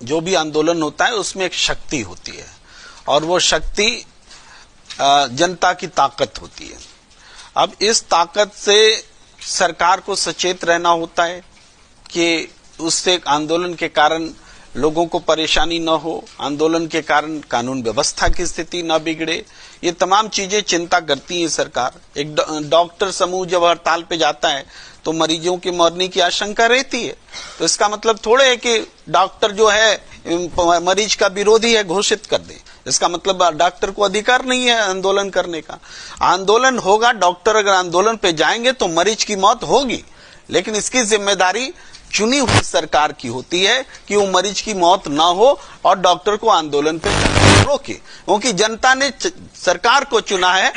जो भी आंदोलन होता है उसमें एक शक्ति होती है और वो शक्ति जनता की ताकत होती है। अब इस ताकत से सरकार को सचेत रहना होता है कि उससे आंदोलन के कारण लोगों को परेशानी न हो, आंदोलन के कारण कानून व्यवस्था की स्थिति न बिगड़े। ये तमाम चीजें चिंता करती है सरकार। एक डॉक्टर समूह जब हड़ताल पे जाता है तो मरीजों की मरने की आशंका रहती है, तो इसका मतलब थोड़े है कि डॉक्टर जो है मरीज का विरोधी है घोषित कर दे। इसका मतलब डॉक्टर को अधिकार नहीं है आंदोलन करने का। आंदोलन होगा, डॉक्टर अगर आंदोलन पे जाएंगे तो मरीज की मौत होगी, लेकिन इसकी जिम्मेदारी चुनी हुई सरकार की होती है कि वो मरीज की मौत ना हो और डॉक्टर को आंदोलन पे रोके, क्योंकि जनता ने सरकार को चुना है,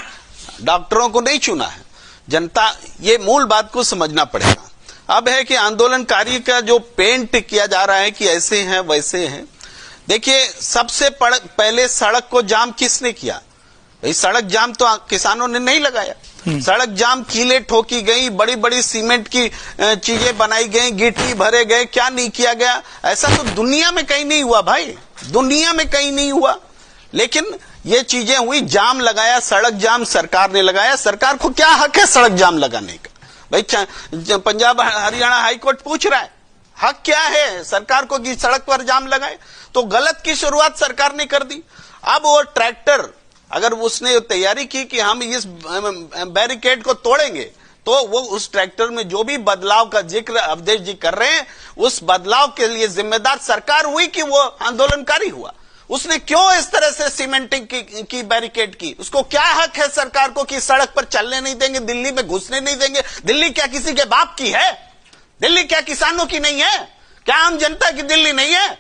डॉक्टरों को नहीं चुना है जनता। ये मूल बात को समझना पड़ेगा। अब है कि आंदोलनकारी का जो पेंट किया जा रहा है कि ऐसे हैं वैसे हैं। देखिए, सबसे पहले सड़क को जाम किसने किया? भाई सड़क जाम तो किसानों ने नहीं लगाया। सड़क जाम कीले ठोकी गई, बड़ी बड़ी सीमेंट की चीजें बनाई गई, गिट्टी भरे गए, क्या नहीं किया गया? ऐसा तो दुनिया में कहीं नहीं हुआ भाई, दुनिया में कहीं नहीं हुआ। लेकिन ये चीजें हुई, जाम लगाया, सड़क जाम सरकार ने लगाया। सरकार को क्या हक है सड़क जाम लगाने का? भाई पंजाब हरियाणा हाईकोर्ट पूछ रहा है, हक क्या है सरकार को कि सड़क पर जाम लगाए? तो गलत की शुरुआत सरकार ने कर दी। अब वो ट्रैक्टर अगर उसने तैयारी की कि हम इस बैरिकेड को तोड़ेंगे, तो वो उस ट्रैक्टर में जो भी बदलाव का जिक्र अवधेश जी कर रहे हैं, उस बदलाव के लिए जिम्मेदार सरकार हुई कि वो आंदोलनकारी हुआ। उसने क्यों इस तरह से सीमेंटिंग की बैरिकेड की? उसको क्या हक है सरकार को कि सड़क पर चलने नहीं देंगे, दिल्ली में घुसने नहीं देंगे? दिल्ली क्या किसी के बाप की है? दिल्ली क्या किसानों की नहीं है? क्या आम जनता की दिल्ली नहीं है?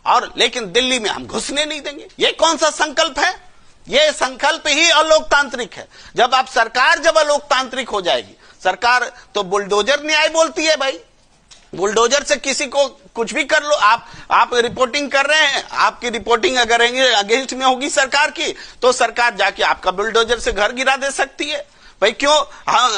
और लेकिन दिल्ली में हम घुसने नहीं देंगे, ये कौन सा संकल्प है? ये संकल्प ही अलोकतांत्रिक है। जब आप सरकार जब अलोकतांत्रिक हो जाएगी, सरकार तो बुलडोजर न्याय बोलती है भाई। बुलडोजर से किसी को कुछ भी कर लो। आप रिपोर्टिंग कर रहे हैं, आपकी रिपोर्टिंग अगर अगेंस्ट में होगी सरकार की, तो सरकार जाके आपका बुलडोजर से घर गिरा दे सकती है। भाई क्यों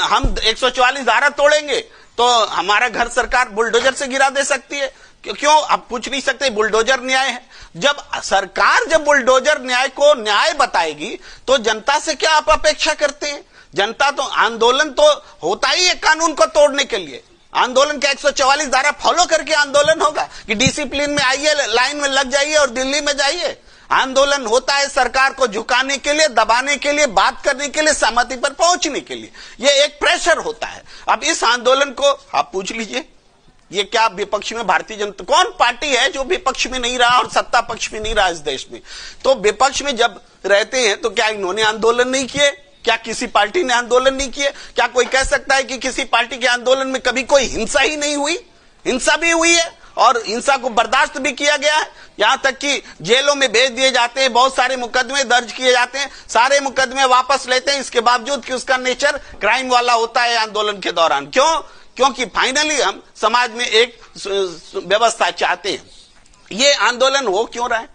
हम 144 धारा तोड़ेंगे तो हमारा घर सरकार बुलडोजर से गिरा दे सकती है? क्यों आप पूछ नहीं सकते? बुलडोजर न्याय है। जब सरकार जब बुलडोजर न्याय को न्याय बताएगी तो जनता से क्या आप अपेक्षा करते हैं? जनता तो आंदोलन तो होता ही है कानून को तोड़ने के लिए। आंदोलन का 144 धारा फॉलो करके आंदोलन होगा कि डिसिप्लिन में आइए, लाइन में लग जाइए और दिल्ली में जाइए। आंदोलन होता है सरकार को झुकाने के लिए, दबाने के लिए, बात करने के लिए, सहमति पर पहुंचने के लिए। ये एक प्रेशर होता है। अब इस आंदोलन को आप पूछ लीजिए, ये क्या विपक्ष में भारतीय जनता कौन पार्टी है जो विपक्ष में नहीं रहा और सत्ता पक्ष में नहीं रहा इस देश में? तो विपक्ष में जब रहते हैं तो क्या इन्होंने आंदोलन नहीं किए? क्या किसी पार्टी ने आंदोलन नहीं किए? क्या कोई कह सकता है कि किसी पार्टी के आंदोलन में कभी कोई हिंसा ही नहीं हुई? हिंसा भी हुई है और हिंसा को बर्दाश्त भी किया गया है। यहां तक कि जेलों में भेज दिए जाते हैं, बहुत सारे मुकदमे दर्ज किए जाते हैं, सारे मुकदमे वापस लेते हैं, इसके बावजूद कि उसका नेचर क्राइम वाला होता है आंदोलन के दौरान। क्यों? क्योंकि फाइनली हम समाज में एक व्यवस्था चाहते हैं। ये आंदोलन हो क्यों रहा है?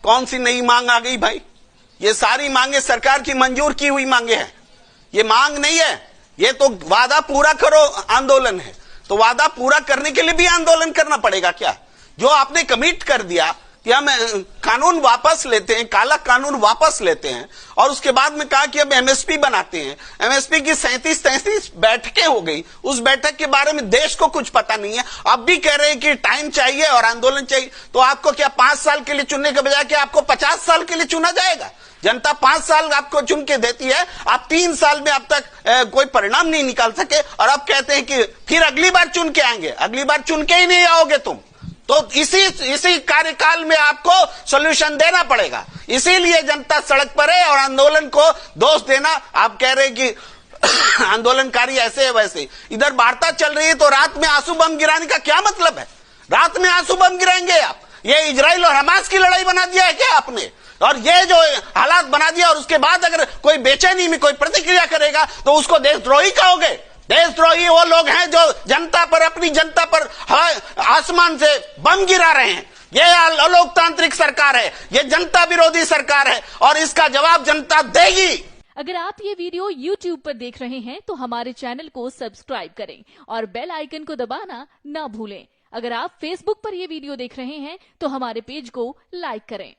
कौन सी नई मांग आ गई भाई? ये सारी मांगे सरकार की मंजूर की हुई मांगे हैं। ये मांग नहीं है, ये तो वादा पूरा करो आंदोलन है। तो वादा पूरा करने के लिए भी आंदोलन करना पड़ेगा क्या? जो आपने कमिट कर दिया कि हम कानून वापस लेते हैं, काला कानून वापस लेते हैं, और उसके बाद में कहा कि अब एमएसपी बनाते हैं। एमएसपी की 37-33 बैठकें हो गई, उस बैठक के बारे में देश को कुछ पता नहीं है। अब भी कह रहे हैं कि टाइम चाहिए और आंदोलन चाहिए। तो आपको क्या 5 साल के लिए चुनने के बजाय क्या आपको 50 साल के लिए चुना जाएगा? जनता 5 साल आपको चुन के देती है, आप 3 साल में अब तक कोई परिणाम नहीं निकाल सके और अब कहते हैं कि फिर अगली बार चुन के आएंगे। अगली बार चुन के ही नहीं आओगे तुम। तो इसी कार्यकाल में आपको सॉल्यूशन देना पड़ेगा। इसीलिए जनता सड़क पर है और आंदोलन को दोष देना, आप कह रहे हैं कि आंदोलनकारी ऐसे है वैसे। इधर वार्ता चल रही है तो रात में आंसू बम गिराने का क्या मतलब है? रात में आंसू बम गिराएंगे आप? ये इजराइल और हमास की लड़ाई बना दिया है क्या आपने? और ये जो हालात बना दिया और उसके बाद अगर कोई बेचैनी में कोई प्रतिक्रिया करेगा तो उसको देशद्रोही कहोगे? देशद्रोही वो लोग हैं जो जनता पर, अपनी जनता पर आसमान से बम गिरा रहे हैं। ये अलोकतांत्रिक सरकार है, ये जनता विरोधी सरकार है और इसका जवाब जनता देगी। अगर आप ये वीडियो YouTube पर देख रहे हैं तो हमारे चैनल को सब्सक्राइब करें और बेल आइकन को दबाना ना भूलें। अगर आप Facebook पर ये वीडियो देख रहे हैं तो हमारे पेज को लाइक करें।